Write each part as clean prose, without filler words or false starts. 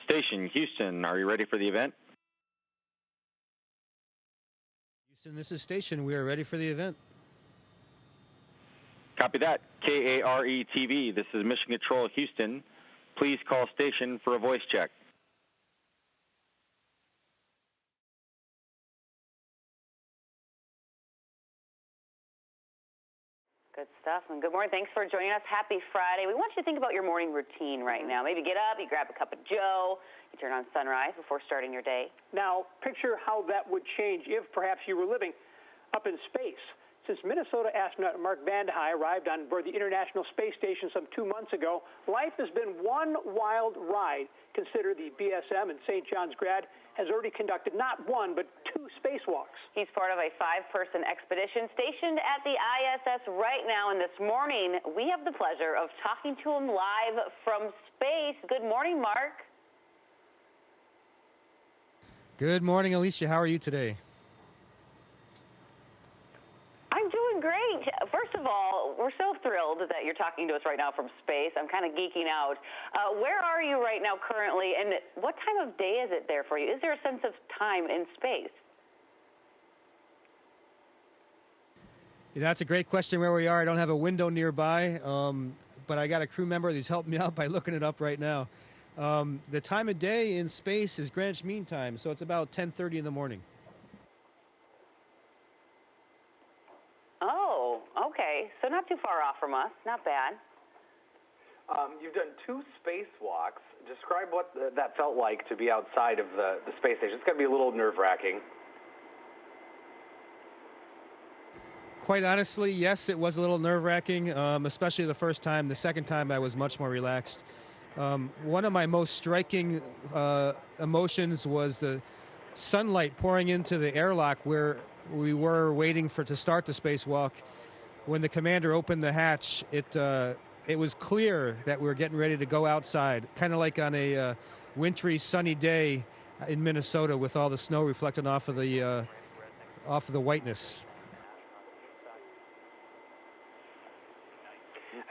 Station, Houston, are you ready for the event? Houston, this is Station. We are ready for the event. Copy that. KARE-TV, this is Mission Control, Houston. Please call Station for a voice check. Good stuff, and good morning. Thanks for joining us. Happy Friday. We want you to think about your morning routine right now. Maybe get up, you grab a cup of joe, you turn on sunrise before starting your day. Now, picture how that would change if perhaps you were living up in space. Since Minnesota astronaut Mark Vande arrived on board the International Space Station some 2 months ago, life has been one wild ride. Consider the BSM and St. John's grad has already conducted not one, but 2 spacewalks. He's part of a 5-person expedition stationed at the ISS right now, and this morning we have the pleasure of talking to him live from space. Good morning, Mark. Good morning, Alicia. How are you today? I'm doing great. First of all, we're so thrilled that you're talking to us right now from space. I'm kind of geeking out. Where are you right now currently, and what time of day is it there for you? Is there a sense of time in space? Yeah, that's a great question where we are. I don't have a window nearby, but I got a crew member who's helping me out by looking it up right now. The time of day in space is Greenwich Mean Time, so it's about 10:30 in the morning. Oh, okay. So not too far off from us. Not bad. You've done 2 spacewalks. Describe what that felt like to be outside of the space station. It's got to be a little nerve-wracking. Quite honestly, yes, it was a little nerve-wracking, especially the first time. The second time, I was much more relaxed. One of my most striking emotions was the sunlight pouring into the airlock where we were waiting to start the spacewalk. When the commander opened the hatch, it was clear that we were getting ready to go outside, kind of like on a wintry, sunny day in Minnesota with all the snow reflecting off of the whiteness.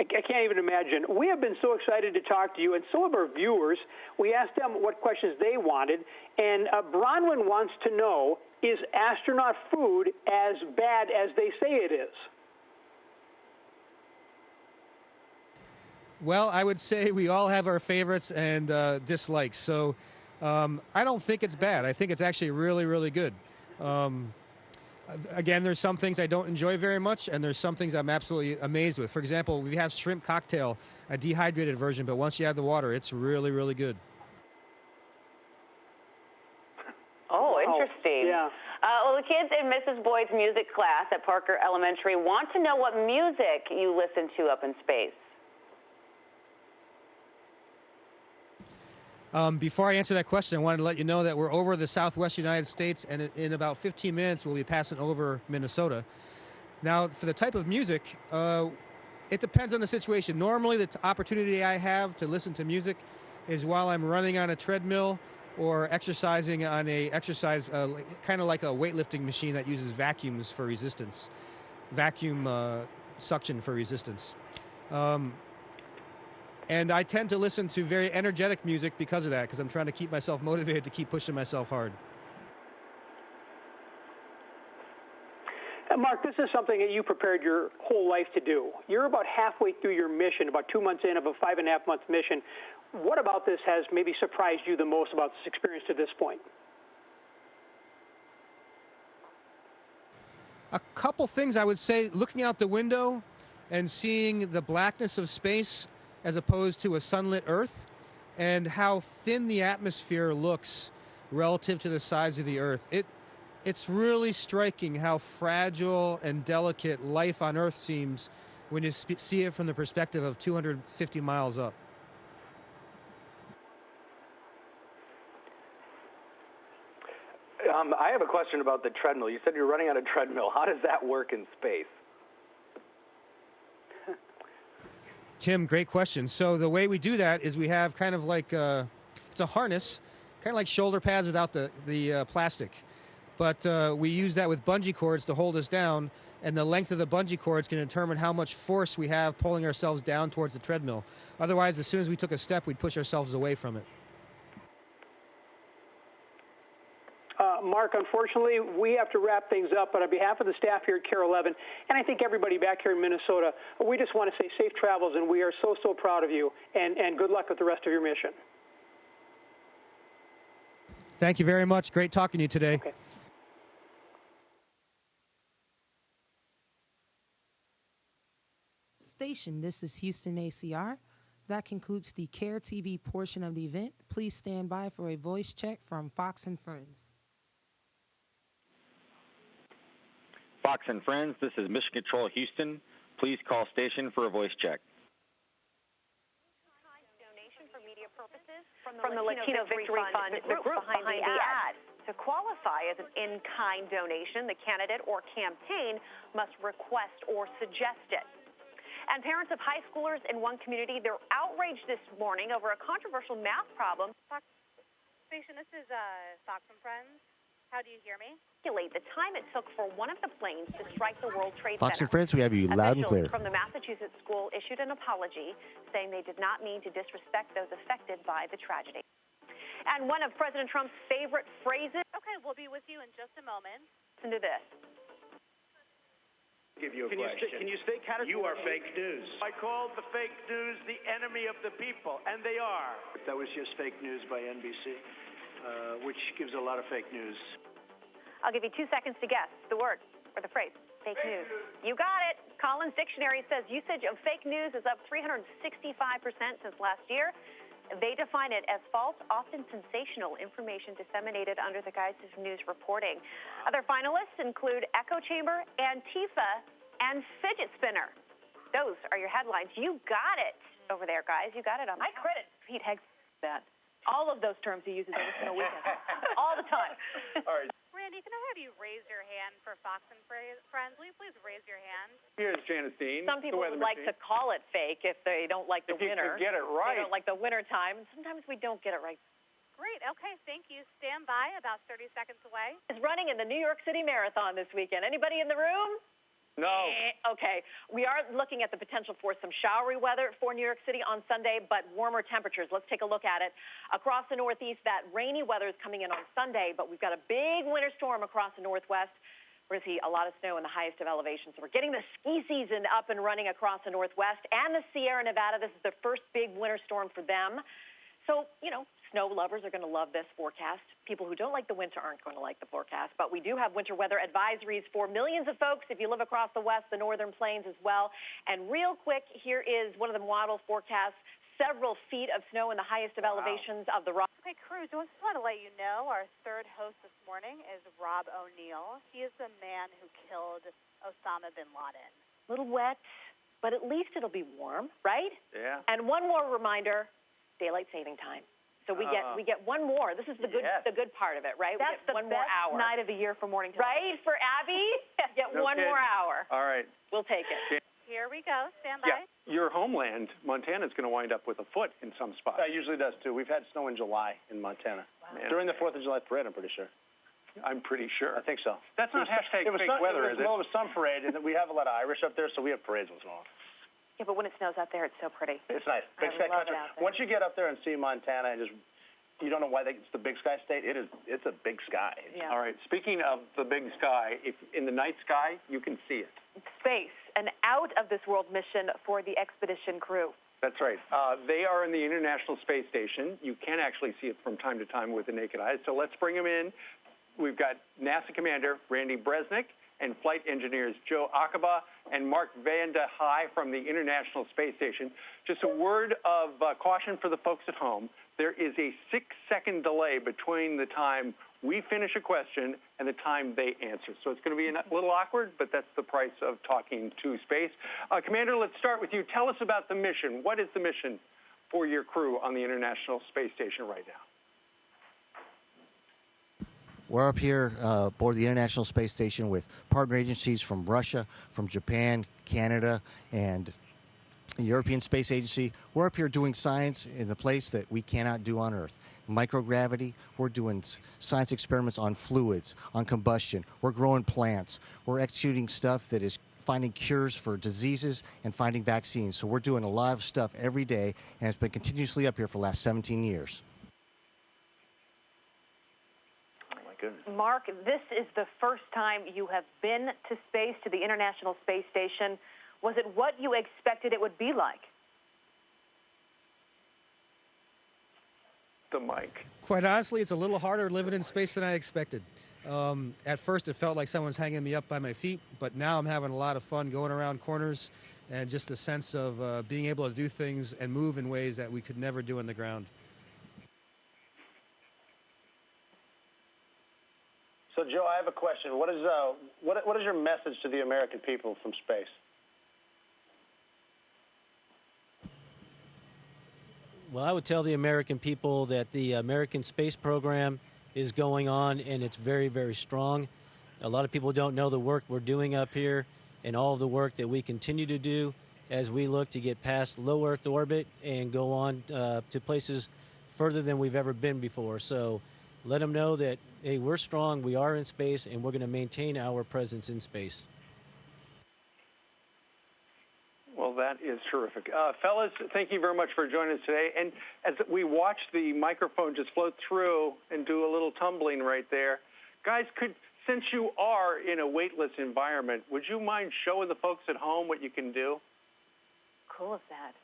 I can't even imagine. We have been so excited to talk to you, and so have our viewers. We asked them what questions they wanted, and Bronwyn wants to know, is astronaut food as bad as they say it is? Well, I would say we all have our favorites and dislikes, so I don't think it's bad. I think it's actually really, really good. Again, there's some things I don't enjoy very much, and there's some things I'm absolutely amazed with. For example, we have shrimp cocktail, a dehydrated version, but once you add the water, it's really, really good. Oh, interesting. Yeah. Well, the kids in Mrs. Boyd's music class at Parker Elementary want to know what music you listen to up in space. Before I answer that question, I wanted to let you know that we're over the southwest United States, and in about 15 minutes we'll be passing over Minnesota. Now, for the type of music, it depends on the situation. Normally, the opportunity I have to listen to music is while I'm running on a treadmill or exercising on a exercise, kind of like a weightlifting machine that uses vacuums for resistance, vacuum suction for resistance. And I tend to listen to very energetic music because of that, because I'm trying to keep myself motivated to keep pushing myself hard. Mark, this is something that you prepared your whole life to do. You're about halfway through your mission, about 2 months in of a 5.5-month mission. What about this has maybe surprised you the most about this experience to this point? A couple things I would say, looking out the window and seeing the blackness of space as opposed to a sunlit Earth, and how thin the atmosphere looks relative to the size of the Earth. It's really striking how fragile and delicate life on Earth seems when you see it from the perspective of 250 miles up. I have a question about the treadmill. You said you're running on a treadmill. How does that work in space? Tim, great question. So the way we do that is we have kind of like it's a harness, kind of like shoulder pads without the plastic. But we use that with bungee cords to hold us down, and the length of the bungee cords can determine how much force we have pulling ourselves down towards the treadmill. Otherwise, as soon as we took a step, we'd push ourselves away from it. Mark, unfortunately, we have to wrap things up, but on behalf of the staff here at KARE-11, and I think everybody back here in Minnesota, we just want to say safe travels, and we are so, so proud of you, and good luck with the rest of your mission. Thank you very much. Great talking to you today. Okay. Station, this is Houston ACR. That concludes the KARE-TV portion of the event. Please stand by for a voice check from Fox and Friends. Fox and Friends, this is Mission Control Houston. Please call station for a voice check. Donation for media purposes from the Latino Victory Fund, the group behind the ad. To qualify as an in-kind donation, the candidate or campaign must request or suggest it. And parents of high schoolers in one community, they're outraged this morning over a controversial math problem. Station, this is Fox and Friends. How do you hear me? The time it took for one of the planes to strike the World Trade Fox Center. and Friends, we have you loud and clear. Officials from the Massachusetts school issued an apology, saying they did not mean to disrespect those affected by the tragedy. And one of President Trump's favorite phrases. Okay, we'll be with you in just a moment. Listen to this. Give you a question. Can you stay categorically? You are fake news. I called the fake news the enemy of the people, and they are. That was just fake news by NBC, which gives a lot of fake news. I'll give you 2 seconds to guess the word or the phrase. Fake news. You got it. Collins Dictionary says usage of fake news is up 365% since last year. They define it as false, often sensational information disseminated under the guise of news reporting. Other finalists include echo chamber, Antifa, and fidget spinner. Those are your headlines. You got it over there, guys. You got it on. I credit Pete Heggs for that. All of those terms he uses every single weekend. All the time. All right. Randy, can I have you raise your hand for Fox and Friends? Will you please raise your hand? Here's Janice Dean. Some people would like to call it fake if they don't like the winner. If you get it right. They don't like the winter time. Sometimes we don't get it right. Great. Okay, thank you. Stand by, about 30 seconds away. Is running in the New York City Marathon this weekend. Anybody in the room? No. Okay. We are looking at the potential for some showery weather for New York City on Sunday, but warmer temperatures. Let's take a look at it. Across the Northeast, that rainy weather is coming in on Sunday, but we've got a big winter storm across the Northwest. We're going to see a lot of snow in the highest of elevations. So we're getting the ski season up and running across the Northwest and the Sierra Nevada. This is the first big winter storm for them. So, you know, snow lovers are going to love this forecast. People who don't like the winter aren't going to like the forecast. But we do have winter weather advisories for millions of folks if you live across the West, the Northern Plains as well. And real quick, here is one of the model forecasts. Several feet of snow in the highest of elevations of the rock. Okay, crew, I just want to let you know our third host this morning is Rob O'Neill. He is the man who killed Osama bin Laden. A little wet, but at least it'll be warm, right? Yeah. And one more reminder, daylight saving time. So we get one more. This is the good part of it, right? That's the one more best hour. night of the year for morning television. Right? For Abby, get No one kidding. more hour. All right. We'll take it. Here we go. Stand by. Yeah, your homeland, Montana, is going to wind up with a foot in some spots. It usually does, too. We've had snow in July in Montana. Wow. During the 4th of July parade, I'm pretty sure. I'm pretty sure. I think so. That's not hashtag fake weather, is it? Well, it was some parade, and we have a lot of Irish up there, so we have parades once in a while. Yeah, but when it snows out there, it's so pretty. It's nice. Big sky country. Once you get up there and see Montana, and you don't know why it's the big sky state. It's a big sky. Yeah. All right. Speaking of the big sky, if in the night sky, you can see it. Space, an out-of-this-world mission for the expedition crew. That's right. They are in the International Space Station. You can actually see it from time to time with the naked eye. So let's bring them in. We've got NASA Commander Randy Bresnik and flight engineers Joe Acaba and Mark Vande from the International Space Station. Just a word of caution for the folks at home. There is a 6-second delay between the time we finish a question and the time they answer. So it's going to be a little awkward, but that's the price of talking to space. Commander, let's start with you. Tell us about the mission. What is the mission for your crew on the International Space Station right now? We're up here aboard the International Space Station with partner agencies from Russia, from Japan, Canada, and the European Space Agency. We're up here doing science in the place that we cannot do on Earth. Microgravity, we're doing science experiments on fluids, on combustion. We're growing plants. We're executing stuff that is finding cures for diseases and finding vaccines. So we're doing a lot of stuff every day, and it's been continuously up here for the last 17 years. goodness. Mark, this is the first time you have been to space, to the International Space Station. Was it what you expected it would be like? The mic. Quite honestly, it's a little harder living in space than I expected. At first, it felt like someone's hanging me up by my feet, but now I'm having a lot of fun going around corners and just a sense of being able to do things and move in ways that we could never do on the ground. So, Joe, I have a question. What is your message to the American people from space? Well, I would tell the American people that the American space program is going on, and it's very, very strong. A lot of people don't know the work we're doing up here and all of the work that we continue to do as we look to get past low Earth orbit and go on to places further than we've ever been before. So let them know that, hey, we're strong, we are in space, and we're going to maintain our presence in space. Well, that is terrific. Fellas, thank you very much for joining us today. And as we watch the microphone just float through and do a little tumbling right there, guys, since you are in a weightless environment, would you mind showing the folks at home what you can do? Cool is that?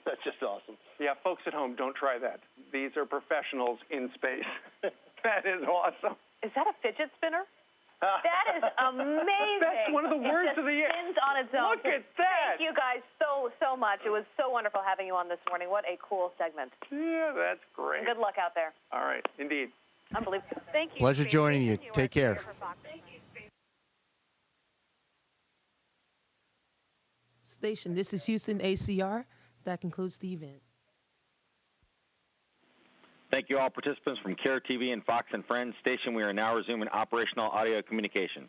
That's just awesome. Yeah, folks at home, don't try that. These are professionals in space. That is awesome. Is that a fidget spinner? That is amazing. That's one of the words of the year. It spins on its own. Look at that. Thank you guys so much. It was so wonderful having you on this morning. What a cool segment. Yeah, that's great. Good luck out there. All right, indeed. Unbelievable. Thank you. Pleasure joining you. Take care. Station, this is Houston ACR. That concludes the event. Thank you all participants from KARE-TV and Fox and Friends Station. We are now resuming operational audio communications.